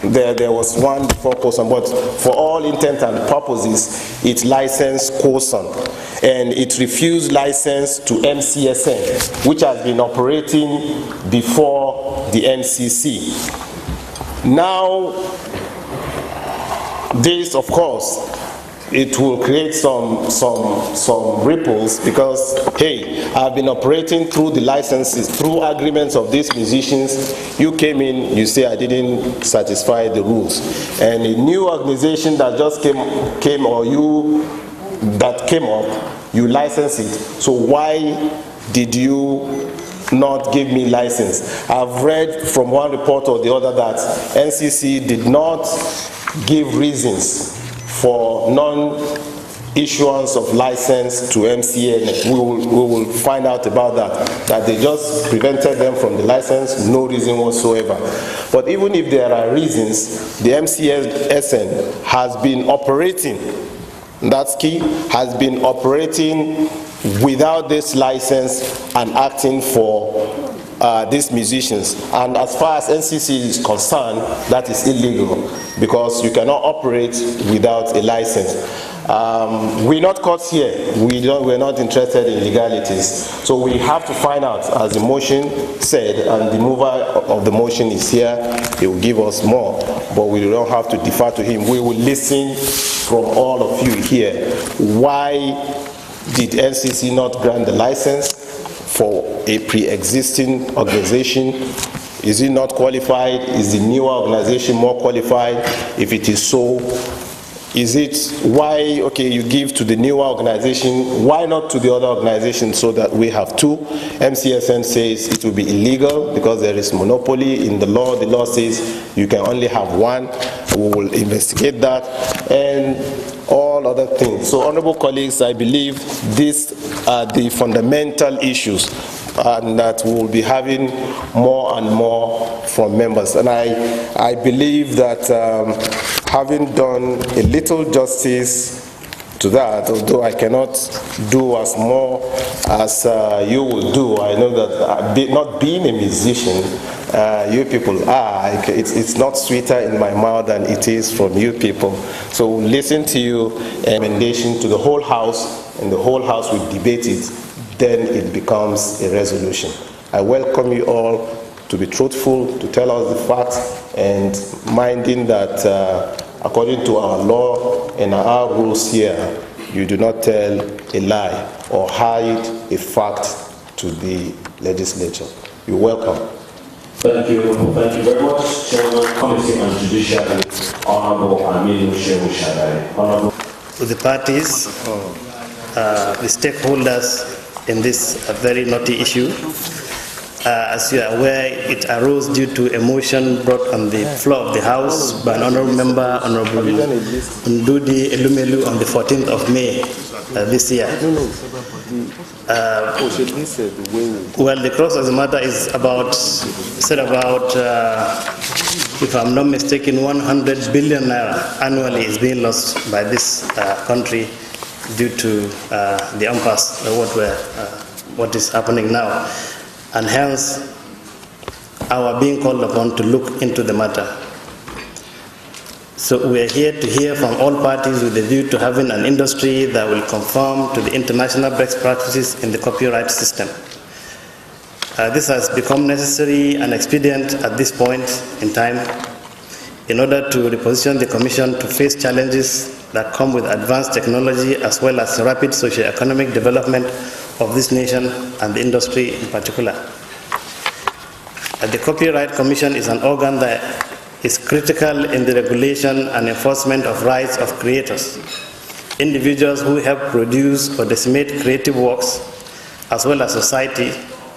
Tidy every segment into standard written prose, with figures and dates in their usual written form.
there was one before COSON, but for all intent and purposes, it licensed COSON, and it refused license to MCSN, which has been operating before the NCC. Now, this, of course, it will create some ripples, because, hey, I've been operating through the licenses, through agreements of these musicians. You came in, you say I didn't satisfy the rules. And a new organization that just came or you that came up, you license it. So why did you not give me license? I've read from one report or the other that NCC did not give reasons for non-issuance of license to MCN. We will find out about that they just prevented them from the license, no reason whatsoever. But even if there are reasons, the MCSN has been operating, that's key, has been operating without this license and acting for these musicians. And as far as NCC is concerned, that is illegal, because you cannot operate without a license. We're not caught here. We're not interested in legalities. So we have to find out, as the motion said, and the mover of the motion is here, he will give us more, but we don't have to defer to him. We will listen from all of you here. Why did NCC not grant the license for a pre-existing organization? Is it not qualified? Is the newer organization more qualified? If it is so, is it why, okay, you give to the newer organization, why not to the other organization, so that we have two? MCSN says it will be illegal because there is monopoly in the law. The law says you can only have one. We will investigate that and all other things. So, honorable colleagues, I believe these are the fundamental issues, and that we will be having more and more from members. And I believe that having done a little justice to that, although I cannot do as more as you will do, I know that not being a musician, you people are, it's not sweeter in my mouth than it is from you people. So listen to you, recommendation to the whole House, and the whole House will debate it, then it becomes a resolution. I welcome you all to be truthful, to tell us the facts, and minding that according to our law and our rules here, you do not tell a lie or hide a fact to the legislature. You're welcome. Thank you very much, Chairman, Committee on Judiciary, Honorable Aminu Shehu Shadari. Honorable. To the parties, the stakeholders in this very knotty issue. As you are aware, it arose due to a motion brought on the floor of the House by an honorable member, Honorable Ndudi Elumelu, on the 14th of May this year. Well, the crux of the matter is about, if I'm not mistaken, 100 billion naira annually is being lost by this country due to the impasse, what is happening now. And hence, our being called upon to look into the matter. So we are here to hear from all parties with a view to having an industry that will conform to the international best practices in the copyright system. This has become necessary and expedient at this point in time in order to reposition the Commission to face challenges that come with advanced technology as well as rapid socio-economic development of this nation and the industry in particular. The Copyright Commission is an organ that is critical in the regulation and enforcement of rights of creators, individuals who help produce or disseminate creative works, as well as society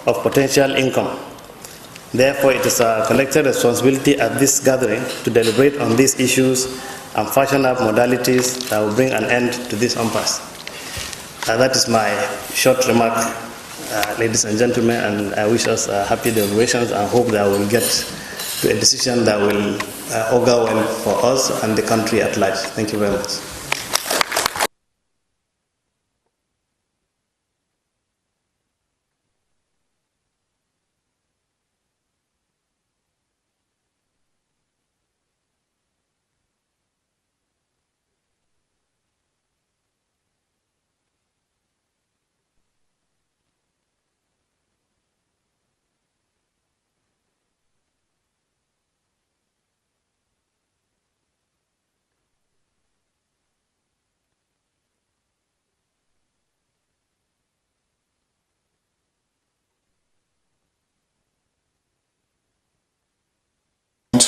of potential income. Therefore, it is a collective responsibility at this gathering to deliberate on these issues and fashion up modalities that will bring an end to this impasse. That is my short remark, ladies and gentlemen, and I wish us happy deliberations and hope that we will get to a decision that will augur well for us and the country at large. Thank you very much.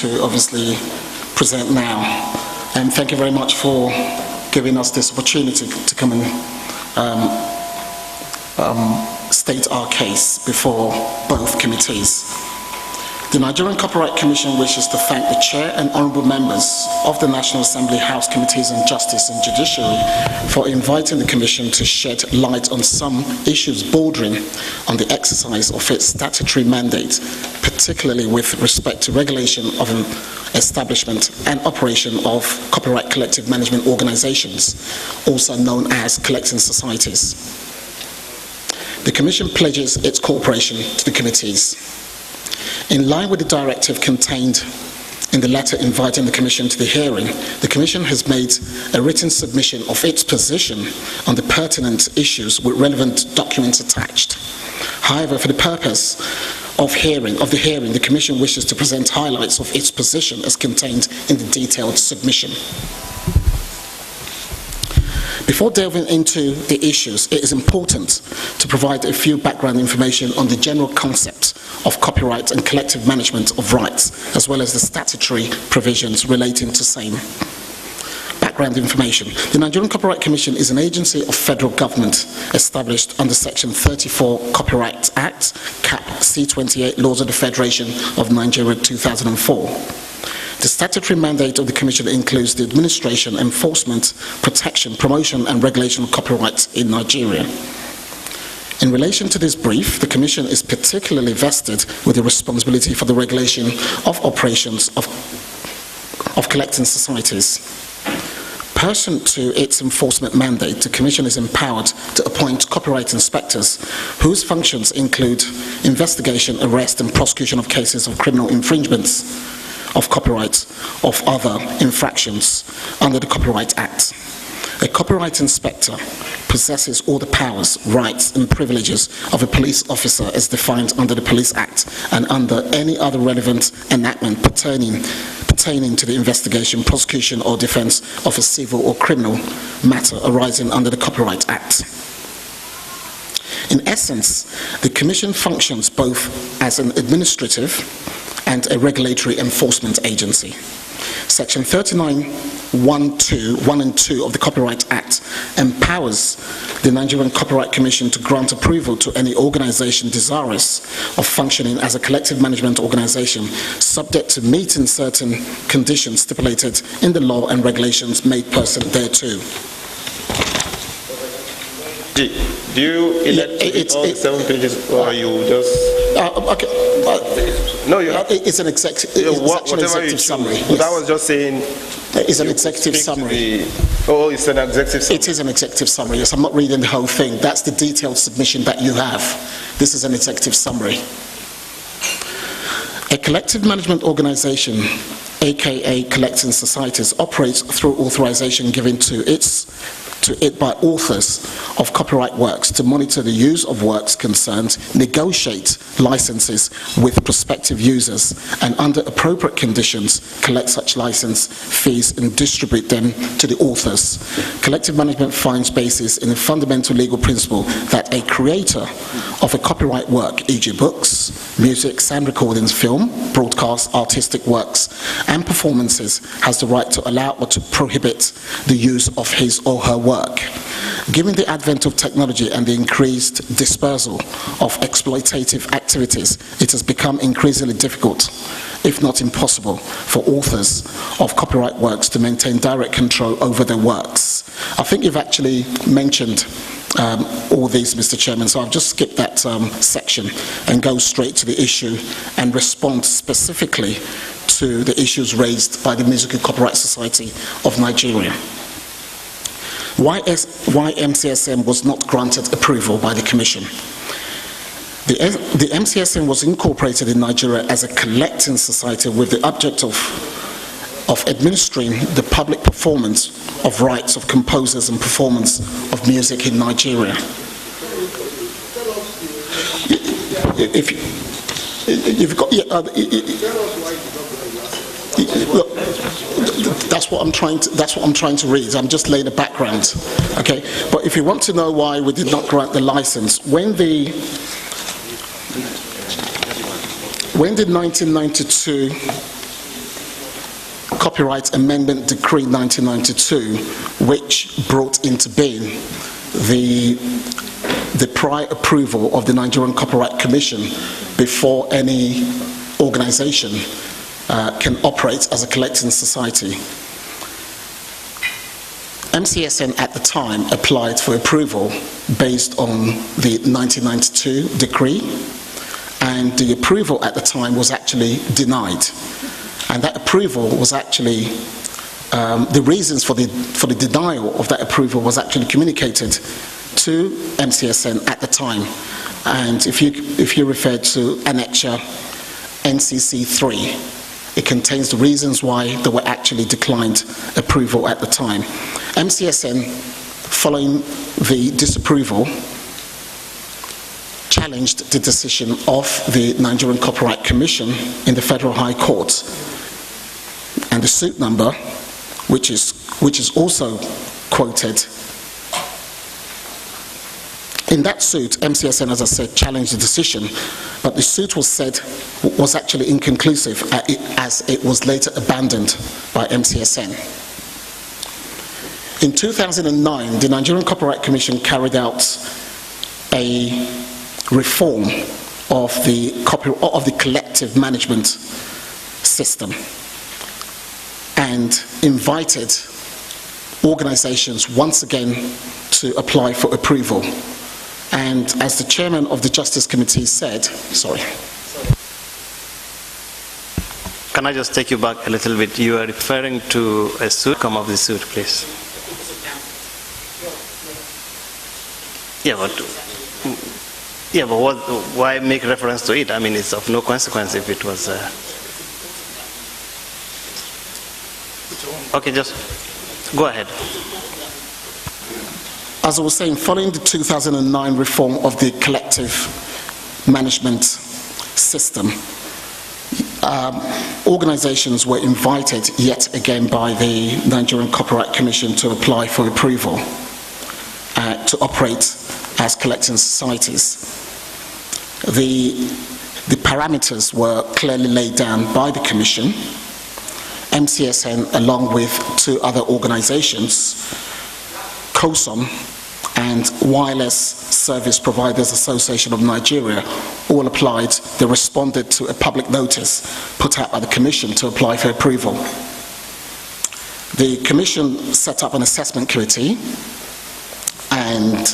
to obviously present now. And thank you very much for giving us this opportunity to come and state our case before both committees. The Nigerian Copyright Commission wishes to thank the Chair and Honourable Members of the National Assembly House Committees on Justice and Judiciary for inviting the Commission to shed light on some issues bordering on the exercise of its statutory mandate, particularly with respect to regulation of an establishment and operation of copyright collective management organisations, also known as collecting societies. The Commission pledges its cooperation to the committees. In line with the directive contained in the letter inviting the Commission to the hearing, the Commission has made a written submission of its position on the pertinent issues with relevant documents attached. However, for the purpose of the hearing, the Commission wishes to present highlights of its position as contained in the detailed submission. Before delving into the issues, it is important to provide a few background information on the general concept of copyright and collective management of rights, as well as the statutory provisions relating to same. Background information. The Nigerian Copyright Commission is an agency of federal government established under Section 34 Copyright Act, Cap C28, Laws of the Federation of Nigeria 2004. The statutory mandate of the Commission includes the administration, enforcement, protection, promotion and regulation of copyright in Nigeria. In relation to this brief, the Commission is particularly vested with the responsibility for the regulation of operations of collecting societies. Pursuant to its enforcement mandate, the Commission is empowered to appoint copyright inspectors whose functions include investigation, arrest and prosecution of cases of criminal infringements of copyright of other infractions under the Copyright Act. A copyright inspector possesses all the powers, rights and privileges of a police officer as defined under the Police Act and under any other relevant enactment pertaining to the investigation, prosecution or defense of a civil or criminal matter arising under the Copyright Act. In essence, the Commission functions both as an administrative and a regulatory enforcement agency. Section 39(1)(1) and 2 of the Copyright Act empowers the Nigerian Copyright Commission to grant approval to any organisation desirous of functioning as a collective management organisation, subject to meeting certain conditions stipulated in the law and regulations made pursuant thereto. Do you elect all 7 pages, or you just... Okay. No, you have... It's an executive summary. Yes. That was just saying... It's an executive summary. Oh, it's an executive summary. It is an executive summary, yes. I'm not reading the whole thing. That's the detailed submission that you have. This is an executive summary. A collective management organisation, aka collecting societies, operates through authorization given to it by authors of copyright works to monitor the use of works concerned, negotiate licenses with prospective users, and under appropriate conditions collect such license fees and distribute them to the authors. Collective management finds basis in a fundamental legal principle that a creator of a copyright work, e.g. books, music, sound recordings, film, broadcast, artistic works, and performances has the right to allow or to prohibit the use of his or her work. Given the advent of technology and the increased dispersal of exploitative activities, it has become increasingly difficult, if not impossible, for authors of copyright works to maintain direct control over their works. I think you've actually mentioned all these, Mr. Chairman, so I'll just skip that section and go straight to the issue and respond specifically to the issues raised by the Musical Copyright Society of Nigeria. Why MCSM was not granted approval by the Commission. The MCSM was incorporated in Nigeria as a collecting society with the object of administering the public performance of rights of composers and performance of music in Nigeria. Look, that's what I'm trying to read. I'm just laying the background, okay? But if you want to know why we did not grant the license, when the 1992 Copyright Amendment Decree 1992, which brought into being the prior approval of the Nigerian Copyright Commission before any organization can operate as a collecting society. MCSN at the time applied for approval based on the 1992 decree, and the approval at the time was actually denied. And that approval was actually, the reasons for the denial of that approval was actually communicated to MCSN at the time. And if you refer to Annexure NCC 3, it contains the reasons why they were actually declined approval at the time. MCSN, following the disapproval, challenged the decision of the Nigerian Copyright Commission in the Federal High Court. And the suit number, which is also quoted, in that suit, MCSN, as I said, challenged the decision, but the suit was actually inconclusive as it was later abandoned by MCSN. In 2009, the Nigerian Copyright Commission carried out a reform of the collective management system and invited organizations once again to apply for approval. And as the chairman of the Justice Committee said, sorry. Can I just take you back a little bit? You are referring to a suit. Come of the suit, please. Yeah, but why make reference to it? I mean, it's of no consequence if it was... Okay, just go ahead. As I was saying, following the 2009 reform of the collective management system, organizations were invited yet again by the Nigerian Copyright Commission to apply for approval to operate as collecting societies. The parameters were clearly laid down by the Commission. MCSN, along with two other organizations, COSOM and Wireless Service Providers Association of Nigeria, all applied. They responded to a public notice put out by the Commission to apply for approval. The Commission set up an assessment committee, and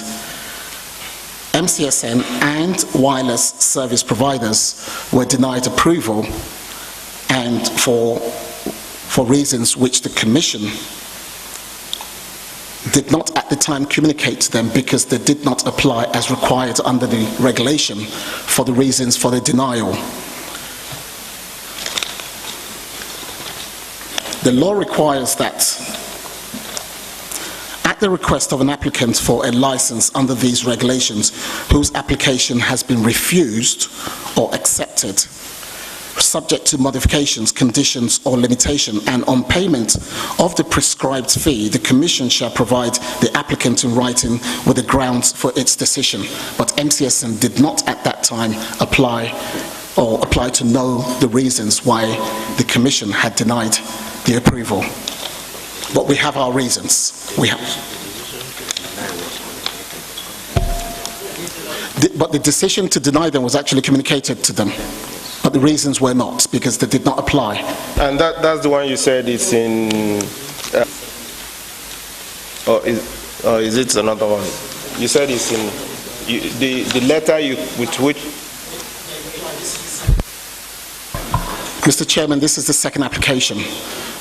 MCSN and wireless service providers were denied approval, and for reasons which the Commission did not at the time communicate to them, because they did not apply as required under the regulation for the reasons for the denial. The law requires that at the request of an applicant for a license under these regulations whose application has been refused or accepted, subject to modifications, conditions or limitation, and on payment of the prescribed fee, the Commission shall provide the applicant in writing with the grounds for its decision. But MCSN did not at that time apply to know the reasons why the Commission had denied the approval. But we have our reasons. But the decision to deny them was actually communicated to them. But the reasons were not, because they did not apply. And that's the one you said is in... or is it another one? You said it's in... the letter with which... Mr. Chairman, this is the second application.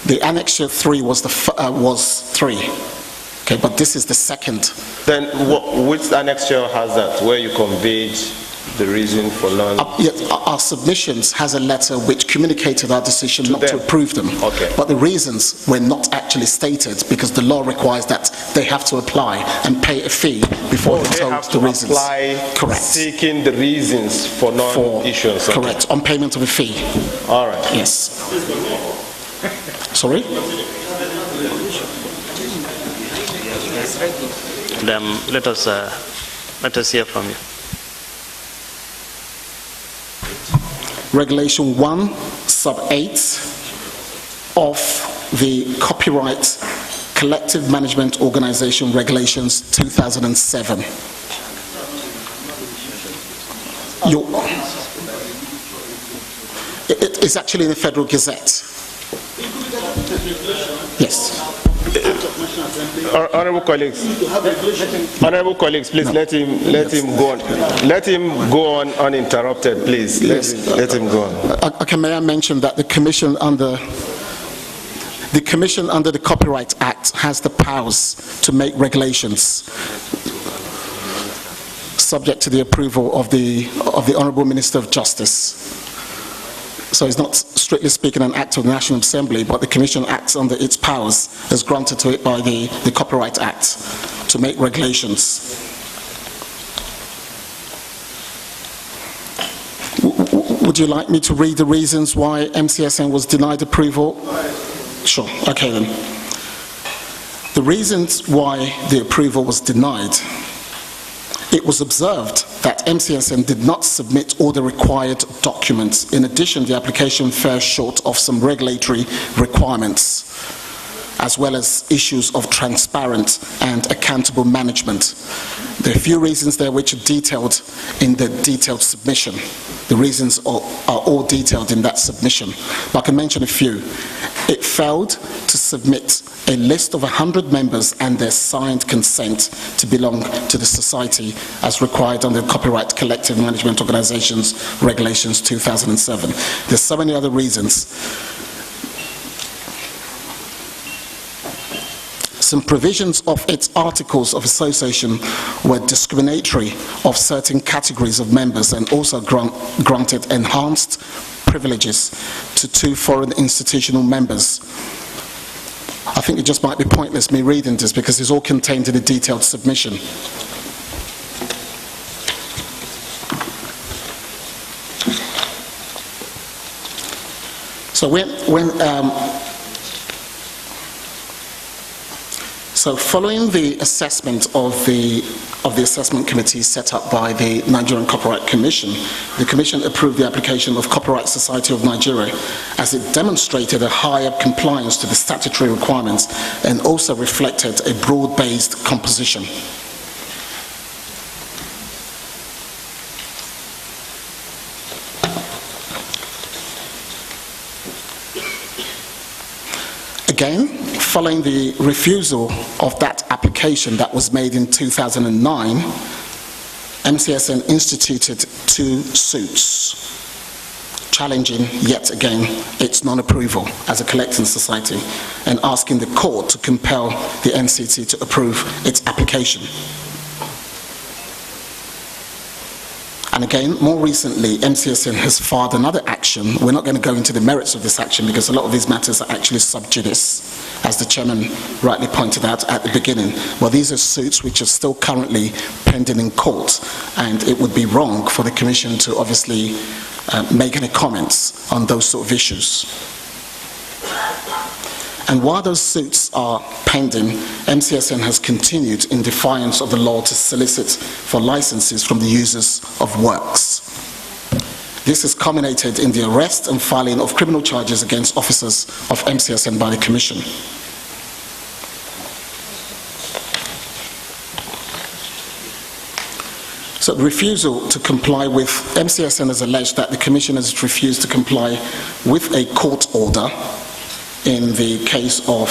The Annexure 3 was 3. Okay, but this is the second. Then which annexure has that, where you conveyed the reason for non... Yes, our submissions has a letter which communicated our decision not to approve them. Okay. But the reasons were not actually stated, because the law requires that they have to apply and pay a fee before they're told the reasons. Apply. Correct. Seeking the reasons for non-issuance. Okay. Correct, on payment of a fee. All right. Yes. Sorry? Let us hear from you. Regulation 1 sub 8 of the Copyright Collective Management Organization Regulations 2007. It's actually in the Federal Gazette. Yes. Honorable colleagues, please let him go on. Let him go on uninterrupted, please. Let him go on. Okay, may I mention that the Commission under the Copyright Act has the powers to make regulations subject to the approval of the Honourable Minister of Justice. So it's not, strictly speaking, an act of the National Assembly, but the Commission acts under its powers as granted to it by the Copyright Act to make regulations. Would you like me to read the reasons why MCSN was denied approval? Sure, okay then. The reasons why the approval was denied: it was observed that MCSN did not submit all the required documents. In addition, the application fell short of some regulatory requirements, as well as issues of transparent and accountable management. There are a few reasons there which are detailed in the detailed submission. The reasons are all detailed in that submission, but I can mention a few. It failed to submit a list of 100 members and their signed consent to belong to the society as required under the Copyright Collective Management Organizations Regulations 2007. There's so many other reasons. Some provisions of its articles of association were discriminatory of certain categories of members and also granted enhanced privileges to 2 foreign institutional members. I think it just might be pointless me reading this because it's all contained in a detailed submission. So following the assessment of the assessment committee set up by the Nigerian Copyright Commission, the Commission approved the application of Copyright Society of Nigeria as it demonstrated a higher compliance to the statutory requirements and also reflected a broad-based composition. Again, following the refusal of that application that was made in 2009, MCSN instituted 2 suits challenging, yet again, its non-approval as a collecting society and asking the court to compel the NCT to approve its application. And again, more recently, MCSN has filed another action. We're not going to go into the merits of this action because a lot of these matters are actually sub judice, as the chairman rightly pointed out at the beginning. Well, these are suits which are still currently pending in court, and it would be wrong for the Commission to obviously make any comments on those sort of issues. And while those suits are pending, MCSN has continued in defiance of the law to solicit for licenses from the users of works. This has culminated in the arrest and filing of criminal charges against officers of MCSN by the Commission. So the refusal to comply with, MCSN has alleged that the Commission has refused to comply with a court order in the case of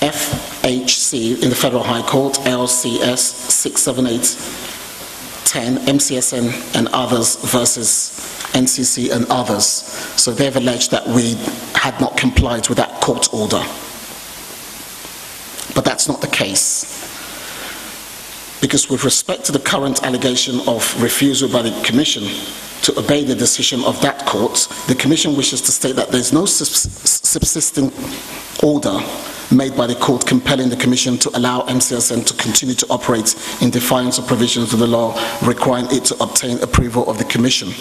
FHC in the Federal High Court, LCS 67810, MCSN and others versus NCC and others. So they've alleged that we had not complied with that court order. But that's not the case. Because with respect to the current allegation of refusal by the Commission to obey the decision of that court, the Commission wishes to state that there is no subsisting order made by the court compelling the Commission to allow MCSN to continue to operate in defiance of provisions of the law requiring it to obtain approval of the Commission.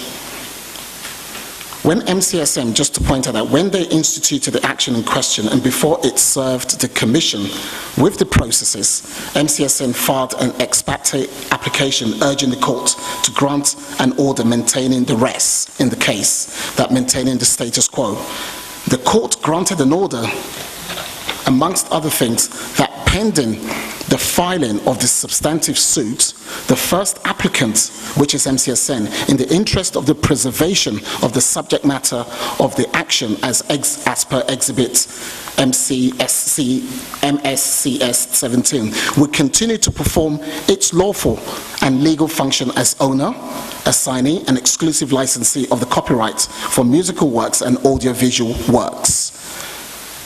When MCSN, just to point out that when they instituted the action in question and before it served the Commission with the processes, MCSN filed an ex parte application urging the court to grant an order maintaining the rest in the case, that maintaining the status quo. The court granted an order, amongst other things, that pending the filing of the substantive suit, the first applicant, which is MCSN, in the interest of the preservation of the subject matter of the action as per Exhibit MSCS 17, will continue to perform its lawful and legal function as owner, assignee, and exclusive licensee of the copyright for musical works and audiovisual works.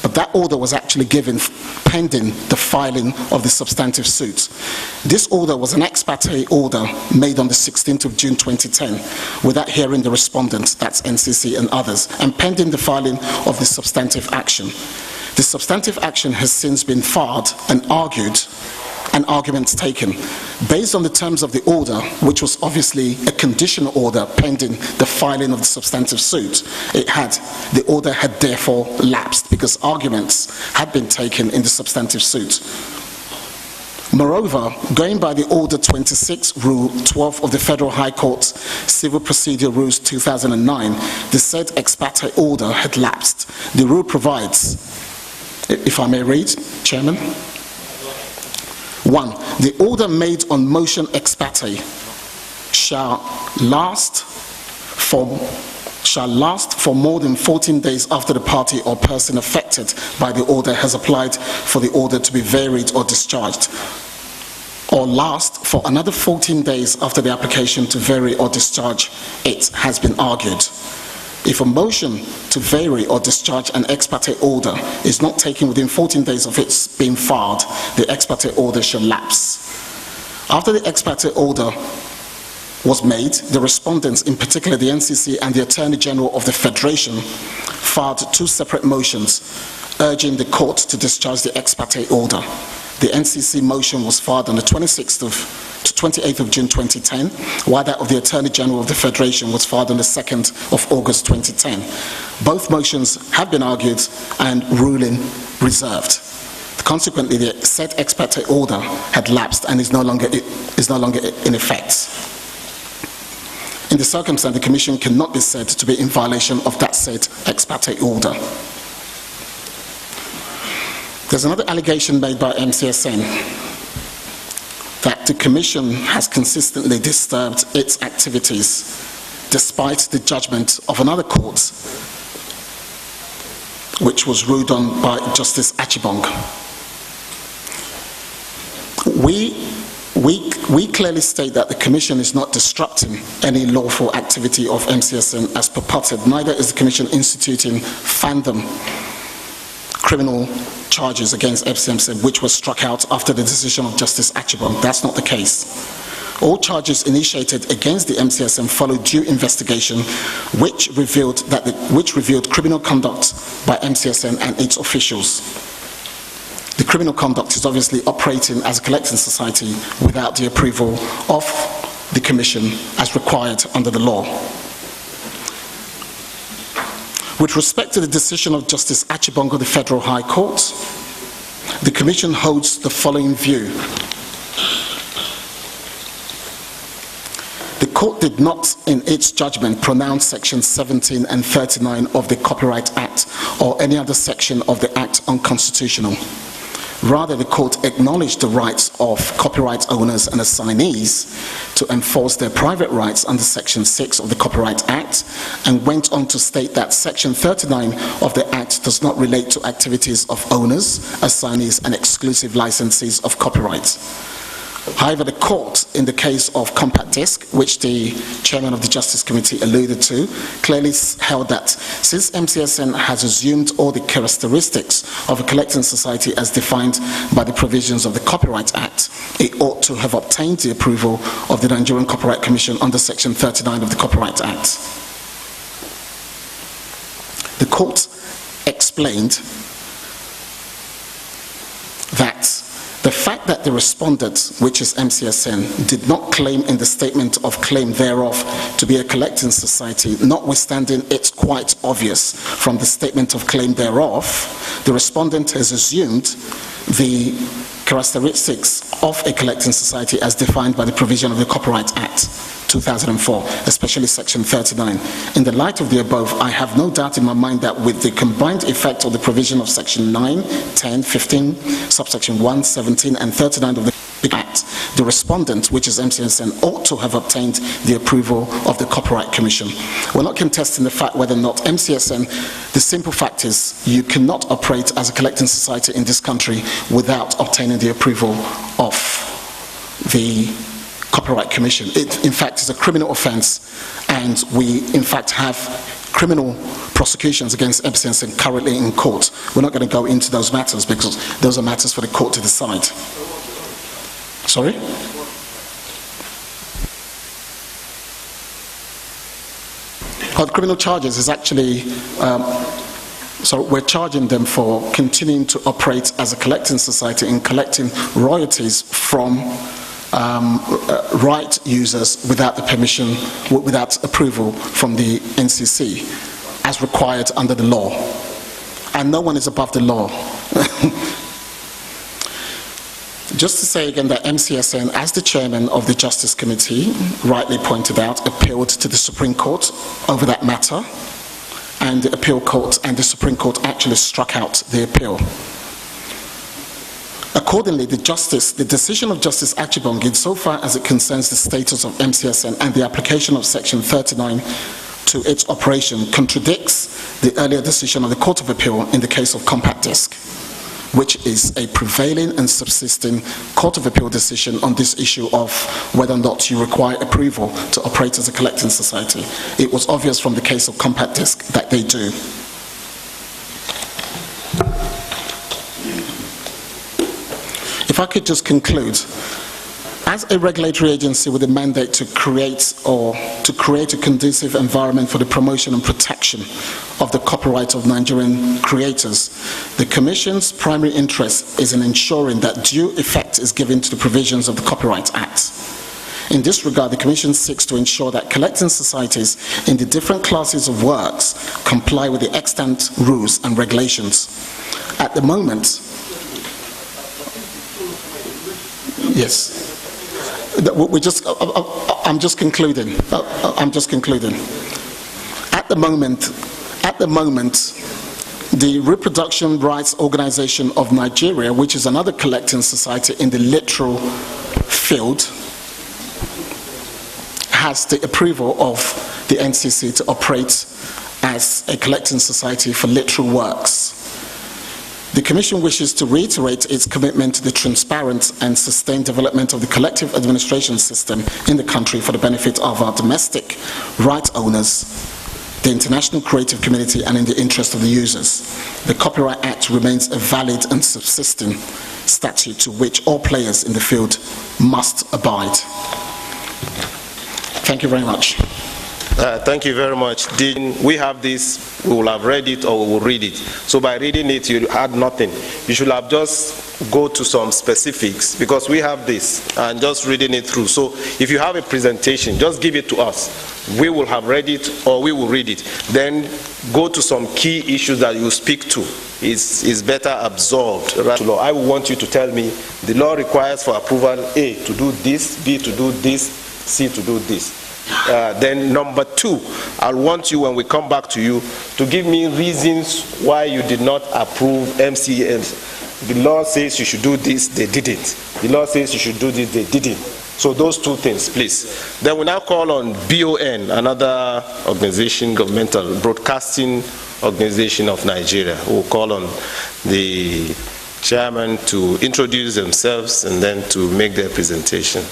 But that order was actually given pending the filing of the substantive suit. This order was an ex parte order made on the 16th of June 2010 without hearing the respondents, that's NCC and others, and pending the filing of the substantive action. The substantive action has since been filed and argued, and arguments taken. Based on the terms of the order, which was obviously a conditional order pending the filing of the substantive suit, the order had therefore lapsed because arguments had been taken in the substantive suit. Moreover, going by the Order 26, Rule 12 of the Federal High Court Civil Procedure Rules 2009, the said ex parte order had lapsed. The rule provides, if I may read, Chairman. 1. The order made on motion ex parte shall last for more than 14 days after the party or person affected by the order has applied for the order to be varied or discharged, or last for another 14 days after the application to vary or discharge it has been argued. If a motion to vary or discharge an ex parte order is not taken within 14 days of its being filed, the ex parte order shall lapse. After the ex parte order was made, the respondents, in particular the NCC and the Attorney General of the Federation, filed 2 separate motions urging the court to discharge the ex parte order. The NCC motion was filed on the 28th of June 2010, while that of the Attorney General of the Federation was filed on the 2nd of August 2010. Both motions have been argued and ruling reserved. Consequently, the said ex parte order had lapsed and is no longer in effect. In the circumstance, the Commission cannot be said to be in violation of that said ex parte order. There's another allegation made by MCSN that the Commission has consistently disturbed its activities despite the judgment of another court, which was ruled on by Justice Achibong. We clearly state that the Commission is not disrupting any lawful activity of MCSN as purported. Neither is the Commission instituting phantom criminal charges against MCSN, which was struck out after the decision of Justice Achibong. That's not the case. All charges initiated against the MCSN followed due investigation, which revealed criminal conduct by MCSN and its officials. The criminal conduct is obviously operating as a collecting society without the approval of the Commission as required under the law. With respect to the decision of Justice Achibong of the Federal High Court, the Commission holds the following view. The Court did not, in its judgment, pronounce Sections 17 and 39 of the Copyright Act or any other section of the Act unconstitutional. Rather, the Court acknowledged the rights of copyright owners and assignees to enforce their private rights under Section 6 of the Copyright Act, and went on to state that Section 39 of the Act does not relate to activities of owners, assignees, and exclusive licensees of copyright. However, the Court, in the case of Compact Disc, which the Chairman of the Justice Committee alluded to, clearly held that since MCSN has assumed all the characteristics of a collecting society as defined by the provisions of the Copyright Act, it ought to have obtained the approval of the Nigerian Copyright Commission under Section 39 of the Copyright Act. The Court explained that the fact that the respondent, which is MCSN, did not claim in the statement of claim thereof to be a collecting society, notwithstanding it's quite obvious from the statement of claim thereof, the respondent has assumed the characteristics of a collecting society as defined by the provision of the Copyright Act 2004, especially Section 39. In the light of the above, I have no doubt in my mind that with the combined effect of the provision of Section 9, 10, 15, subsection 1, 17, and 39 of the Act, the respondent, which is MCSN, ought to have obtained the approval of the Copyright Commission. We're not contesting the fact whether or not MCSN, the simple fact is you cannot operate as a collecting society in this country without obtaining the approval of the Copyright Commission. It, in fact, is a criminal offence, and we, in fact, have criminal prosecutions against MCSN currently in court. We're not going to go into those matters because those are matters for the court to decide. Sorry? The criminal charges is actually, so we're charging them for continuing to operate as a collecting society and collecting royalties from right users without the permission, without approval from the NCC, as required under the law. And no one is above the law. Just to say again that MCSN, as the chairman of the Justice Committee, rightly pointed out, appealed to the Supreme Court over that matter, and the appeal court and the Supreme Court actually struck out the appeal. Accordingly, the decision of Justice Achibong, insofar as it concerns the status of MCSN and the application of Section 39 to its operation, contradicts the earlier decision of the Court of Appeal in the case of Compact Disc, which is a prevailing and subsisting Court of Appeal decision on this issue of whether or not you require approval to operate as a collecting society. It was obvious from the case of Compact Disc that they do. If I could just conclude, as a regulatory agency with a mandate to create a conducive environment for the promotion and protection of the copyright of Nigerian creators, the Commission's primary interest is in ensuring that due effect is given to the provisions of the Copyright Act. In this regard, the Commission seeks to ensure that collecting societies in the different classes of works comply with the extant rules and regulations. At the moment, yes. I'm just concluding. At the moment, the Reproduction Rights Organization of Nigeria, which is another collecting society in the literal field, has the approval of the NCC to operate as a collecting society for literal works. The Commission wishes to reiterate its commitment to the transparent and sustained development of the collective administration system in the country for the benefit of our domestic right owners, the international creative community, and in the interest of the users. The Copyright Act remains a valid and subsisting statute to which all players in the field must abide. Thank you very much. Thank you very much. We have this, we will have read it or we will read it. So by reading it, you had nothing. You should have just go to some specifics because we have this and just reading it through. So if you have a presentation, just give it to us. We will have read it or we will read it. Then go to some key issues that you speak to. Is better absorbed. Right? I want you to tell me the law requires for approval A to do this, B to do this, C to do this. Then number 2, I want you, when we come back to you, to give me reasons why you did not approve MCMs. The law says you should do this, they didn't. The law says you should do this, they didn't. So those 2 things, please. Then we now call on BON, another organization, governmental broadcasting organization of Nigeria. We'll call on the chairman to introduce themselves and then to make their presentation.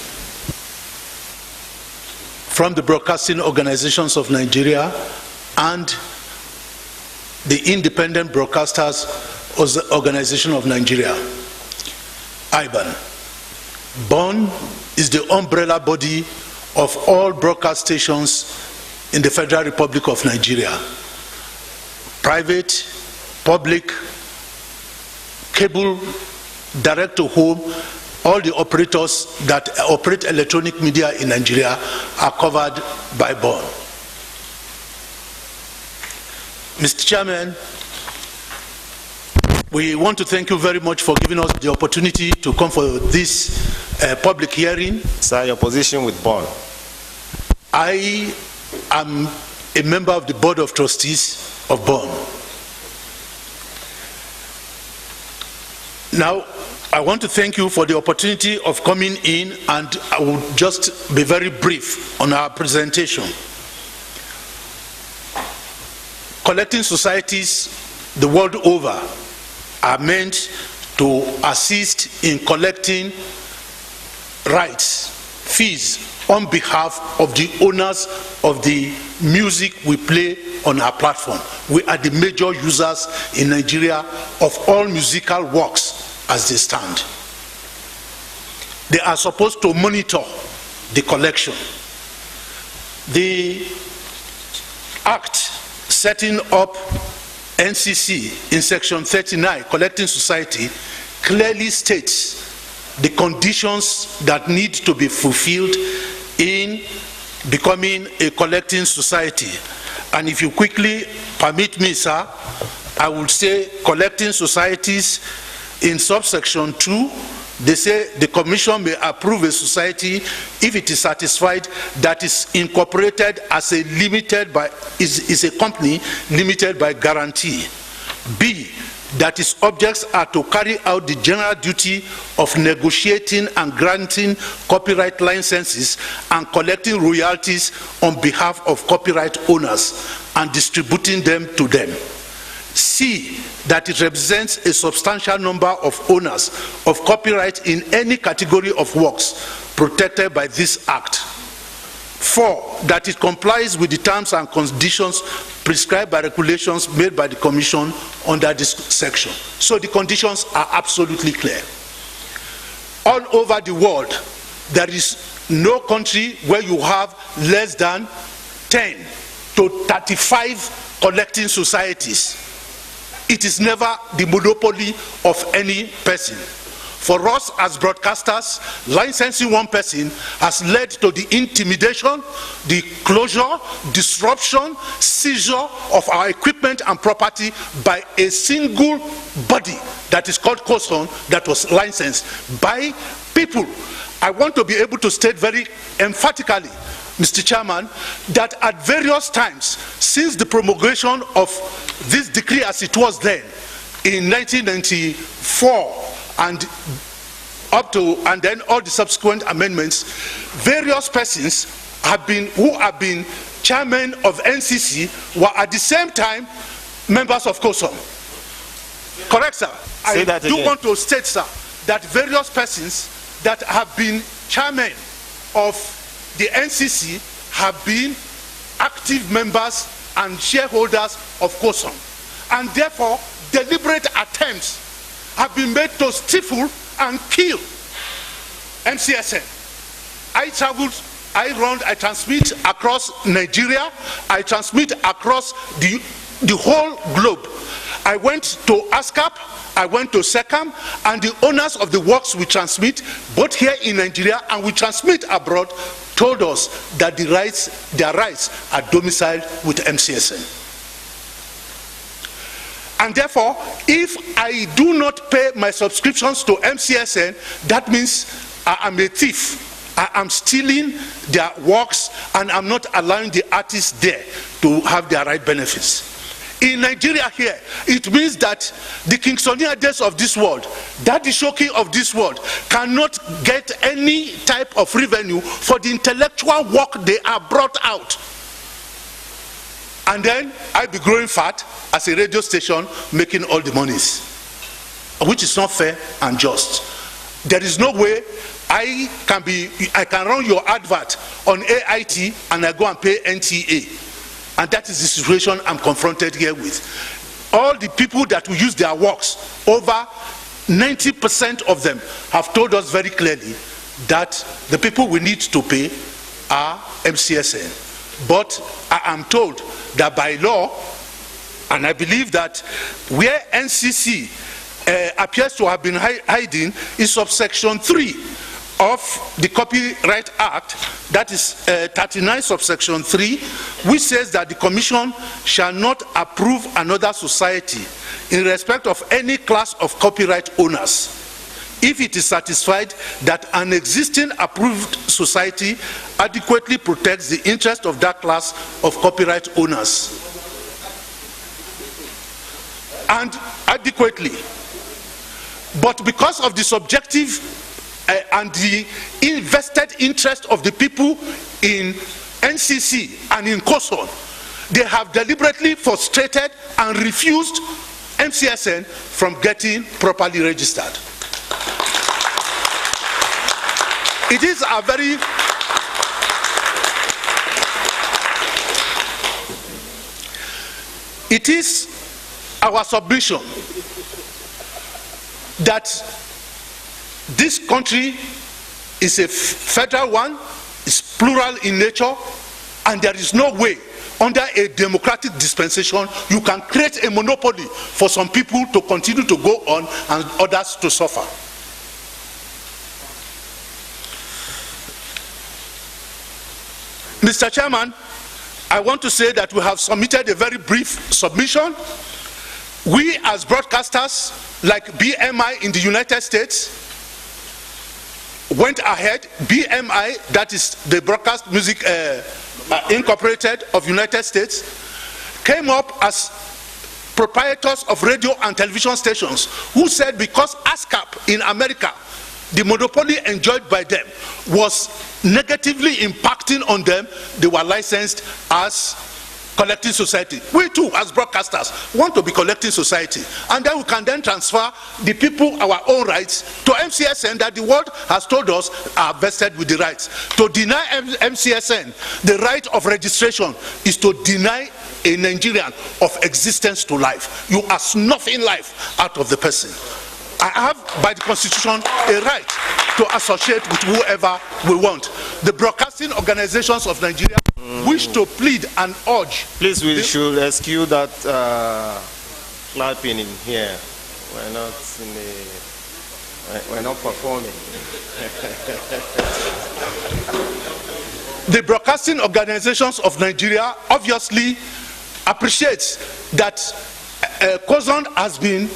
From the Broadcasting Organizations of Nigeria and the Independent Broadcasters Organization of Nigeria, IBAN. BON is the umbrella body of all broadcast stations in the Federal Republic of Nigeria. Private, public, cable, direct to home, all the operators that operate electronic media in Nigeria are covered by BON. Mr. Chairman, we want to thank you very much for giving us the opportunity to come for this public hearing. Sir, your position with BON. I am a member of the Board of Trustees of BON. Now, I want to thank you for the opportunity of coming in, and I will just be very brief on our presentation. Collecting societies the world over are meant to assist in collecting rights, fees, on behalf of the owners of the music we play on our platform. We are the major users in Nigeria of all musical works as they stand. They are supposed to monitor the collection. The Act setting up NCC in Section 39, Collecting Society, clearly states the conditions that need to be fulfilled in becoming a collecting society. And if you quickly permit me, sir, I would say collecting societies in subsection 2, they say the Commission may approve a society if it is satisfied that is incorporated as a limited by is a company limited by guarantee. B, that its objects are to carry out the general duty of negotiating and granting copyright licenses and collecting royalties on behalf of copyright owners and distributing them to them. C, that it represents a substantial number of owners of copyright in any category of works protected by this Act. 4, that it complies with the terms and conditions prescribed by regulations made by the Commission under this section. So the conditions are absolutely clear. All over the world, there is no country where you have less than 10 to 35 collecting societies. It is never the monopoly of any person. For us as broadcasters, licensing one person has led to the intimidation, the closure, disruption, seizure of our equipment and property by a single body that is called COSON that was licensed by people. I want to be able to state very emphatically, Mr. Chairman, that at various times since the promulgation of this decree as it was then in 1994 and up to and then all the subsequent amendments, various persons who have been chairmen of NCC were at the same time members of COSOM. Correct, sir? I do want to state, sir, that various persons that have been chairmen of the NCC have been active members and shareholders of COSOM, and therefore deliberate attempts have been made to stifle and kill MCSN. I traveled, I transmit across Nigeria, I transmit across the whole globe. I went to ASCAP, I went to SECAM, and the owners of the works we transmit, both here in Nigeria and we transmit abroad, told us that their rights are domiciled with MCSN. And therefore, if I do not pay my subscriptions to MCSN, that means I am a thief. I am stealing their works and I'm not allowing the artists there to have their right benefits. In Nigeria here, it means that the Kingsoniades of this world, that the Shoki of this world cannot get any type of revenue for the intellectual work they are brought out. And then I be growing fat as a radio station making all the monies, which is not fair and just. There is no way I can run your advert on AIT and I go and pay NTA. And that is the situation I'm confronted here with. All the people that will use their works, over 90% of them have told us very clearly that the people we need to pay are MCSN. But I am told that by law, and I believe that where NCC appears to have been hiding is subsection 3 of the Copyright Act, that is 39 subsection 3, which says that the Commission shall not approve another society in respect of any class of copyright owners if it is satisfied that an existing approved society adequately protects the interest of that class of copyright owners. And adequately. But because of the subjective and the invested interest of the people in NCC and in COSON, they have deliberately frustrated and refused MCSN from getting properly registered. It is a very our submission that this country is a federal one, is plural in nature, and there is no way under a democratic dispensation you can create a monopoly for some people to continue to go on and others to suffer. Mr. Chairman, I want to say that we have submitted a very brief submission. We as broadcasters, like BMI in the United States, went ahead. BMI, that is the Broadcast Music Incorporated of United States, came up as proprietors of radio and television stations, who said because ASCAP in America, the monopoly enjoyed by them, was negatively impacting on them, they were licensed as collecting society. We too, as broadcasters, want to be collecting society, and then we can then transfer the people our own rights to MCSN that the world has told us are vested with the rights. To deny MCSN the right of registration is to deny a Nigerian of existence to life. You are snuffing life out of the person. I have, by the Constitution, a right to associate with whoever we want. The broadcasting organizations of Nigeria wish to plead and urge. Please, we should excuse that clapping in here. We're not performing. The broadcasting organizations of Nigeria obviously appreciate that COSON has been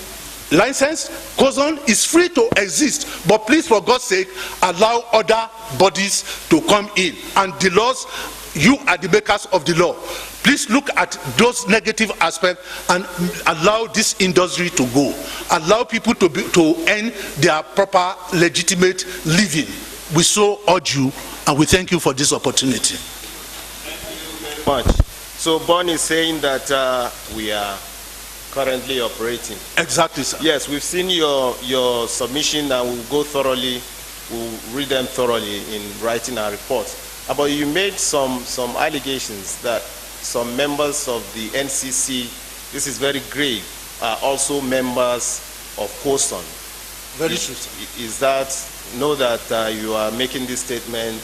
licensed. COSON is free to exist, but please, for God's sake, allow other bodies to come in. And the laws, you are the makers of the law. Please look at those negative aspects and allow this industry to go. Allow people to earn their proper, legitimate living. We so urge you, and we thank you for this opportunity. Thank you very much. So Bon is saying that we are currently operating. Exactly, sir. Yes, we've seen your submission, and we'll go thoroughly, we'll read them thoroughly in writing our report. But you made some allegations that some members of the NCC, this is very grave, are also members of COSON. Very true, sir. Is that, know that you are making this statement,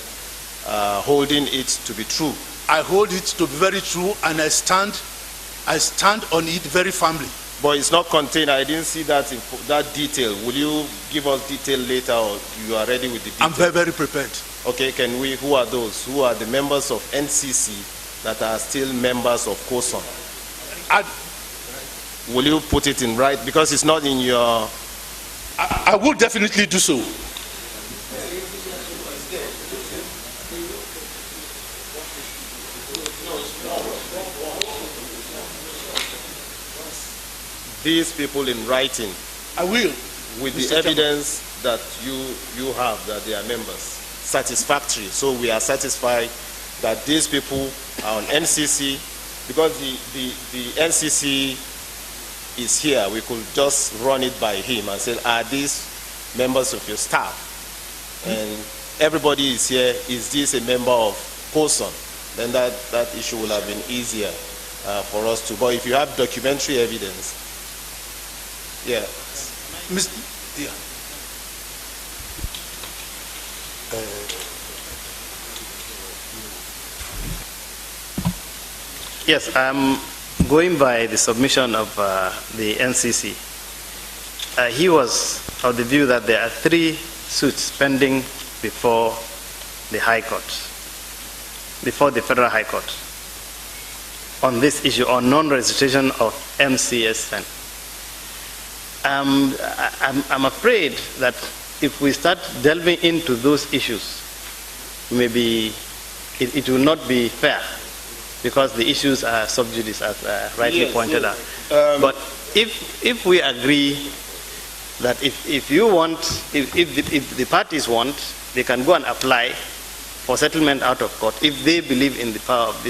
holding it to be true? I hold it to be very true, and I stand on it very firmly. But it's not contained. I didn't see that detail. Will you give us detail later, or you are ready with the detail? I'm very, very prepared. Okay, who are those? Who are the members of NCC that are still members of COSON? Will you put it in right? Because it's not in your... I will definitely do so. These people in writing. I will. With the evidence that you have that they are members. Satisfactory. So we are satisfied that these people are on NCC, because the NCC is here. We could just run it by him and say, are these members of your staff? And everybody is here. Is this a member of COSON? Then that issue will have been easier for us to. But if you have documentary evidence, yeah. Yeah. Yes, I'm going by the submission of the NCC. He was of the view that there are 3 suits pending before the High Court, before the Federal High Court, on this issue, on non-registration of MCSN. I'm afraid that if we start delving into those issues, maybe it will not be fair, because the issues are sub judice, as rightly pointed out. But if we agree that if you want, if the parties want, they can go and apply for settlement out of court if they believe in the power of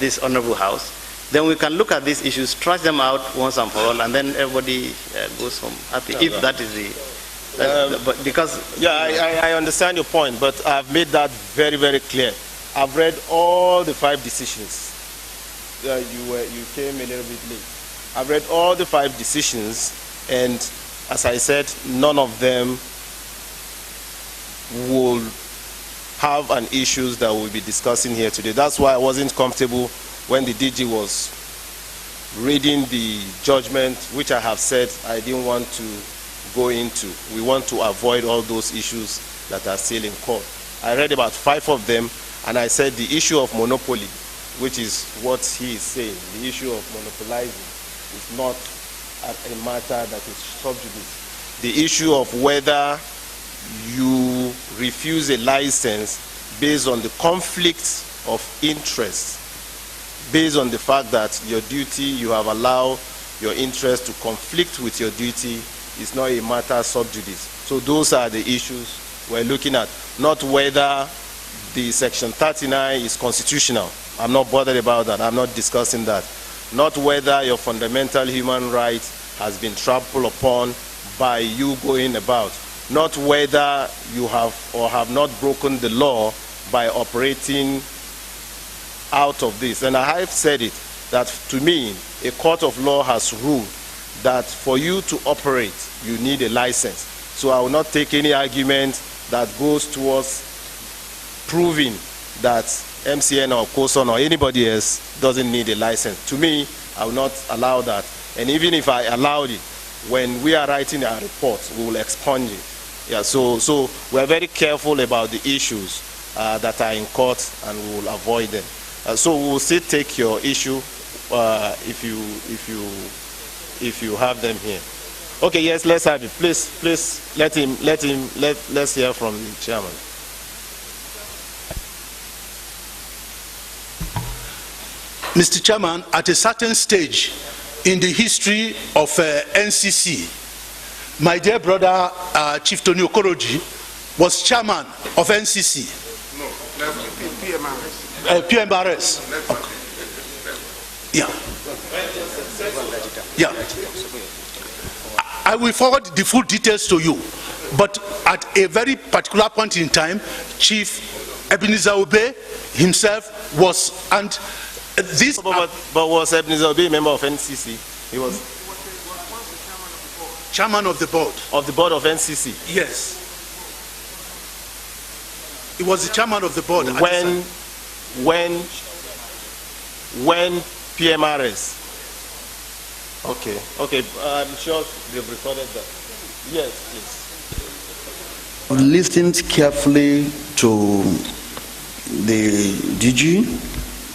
this honorable house, then we can look at these issues, trash them out once and for all, and then everybody goes home happy. If that is but because I understand your point, but I've made that very, very clear. I've read all the 5 decisions. You came a little bit late. I've read all the 5 decisions, and as I said, none of them will have an issues that we'll be discussing here today. That's why I wasn't comfortable when the DG was reading the judgment, which I have said I didn't want to go into. We want to avoid all those issues that are still in court. I read about 5 of them, and I said the issue of monopoly, which is what he is saying, the issue of monopolizing is not a matter that is sub judice. The issue of whether you refuse a license based on the conflict of interest, based on the fact that your duty, you have allowed your interest to conflict with your duty, is not a matter sub judice. So those are the issues we're looking at, not whether the section 39 is constitutional. I'm not bothered about that. I'm not discussing that. Not whether your fundamental human right has been trampled upon by you going about. Not whether you have or have not broken the law by operating out of this. And I have said it, that to me, a court of law has ruled that for you to operate, you need a license. So I will not take any argument that goes towards proving that MCN or COSON or anybody else doesn't need a license. To me, I will not allow that. And even if I allowed it, when we are writing our reports, we will expunge it. Yeah, so we are very careful about the issues that are in court, and we will avoid them. So we will still take your issue if you have them here. Okay, yes, let's have it. Please let's hear from the chairman. Mr. Chairman, at a certain stage in the history of NCC, my dear brother Chief Tony Okoroji was chairman of NCC. No, PMRS. PMRS. Yeah. Yeah. I will forward the full details to you, but at a very particular point in time, Chief Ebenezer Obey himself was, and this. But was Ebenezer Obey a member of NCC? He was chairman of the board. Of the board of NCC? Yes. He was the chairman of the board. When PMRS. Okay, I'm sure they've recorded that. Yes, please. I listened carefully to the DG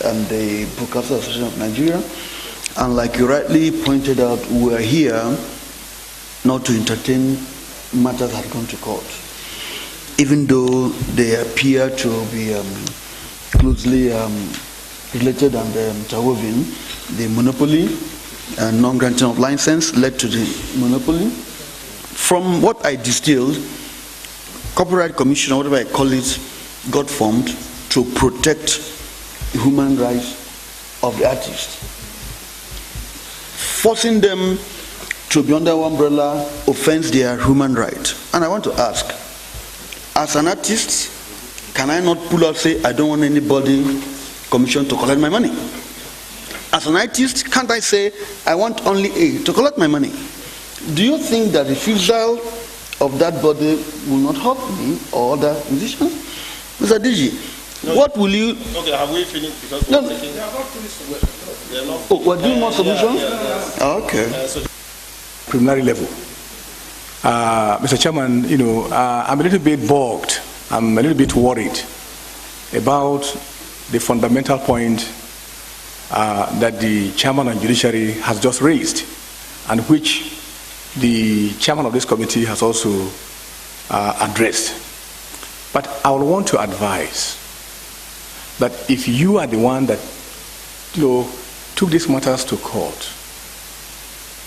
and the Broadcasters Association of Nigeria, and like you rightly pointed out, we are here not to entertain matters that have gone to court, even though they appear to be closely related and interwoven. The monopoly and non-granting of license led to the monopoly. From what I distilled, Copyright Commission, or whatever I call it, got formed to protect the human rights of the artist. Forcing them to be under one umbrella offends their human right. And I want to ask, as an artist, can I not pull out, say, I don't want anybody commissioned to collect my money? As an artist, can't I say, I want only A to collect my money? Do you think that the refusal of that body will not help me or other musicians? Mr. DG, no, what will you... Okay, have we finished? Because no, we're taking... They are not finished. Oh, we're doing more submissions? Okay. Preliminary level. Mr. Chairman, I'm a little bit bogged. I'm a little bit worried about the fundamental point that the chairman and judiciary has just raised, and which the chairman of this committee has also addressed. But I would want to advise that if you are the one that took these matters to court,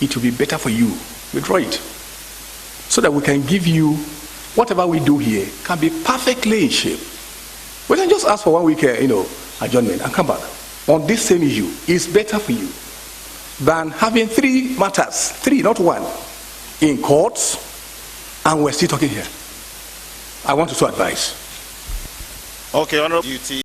it will be better for you. Withdraw it, so that we can give you whatever we do here can be perfectly in shape. We can just ask for 1 week, adjournment and come back on this same issue. It's better for you than having 3 matters, 3, not 1, in courts, and we're still talking here. I want to advise. Okay, Honorable Duty.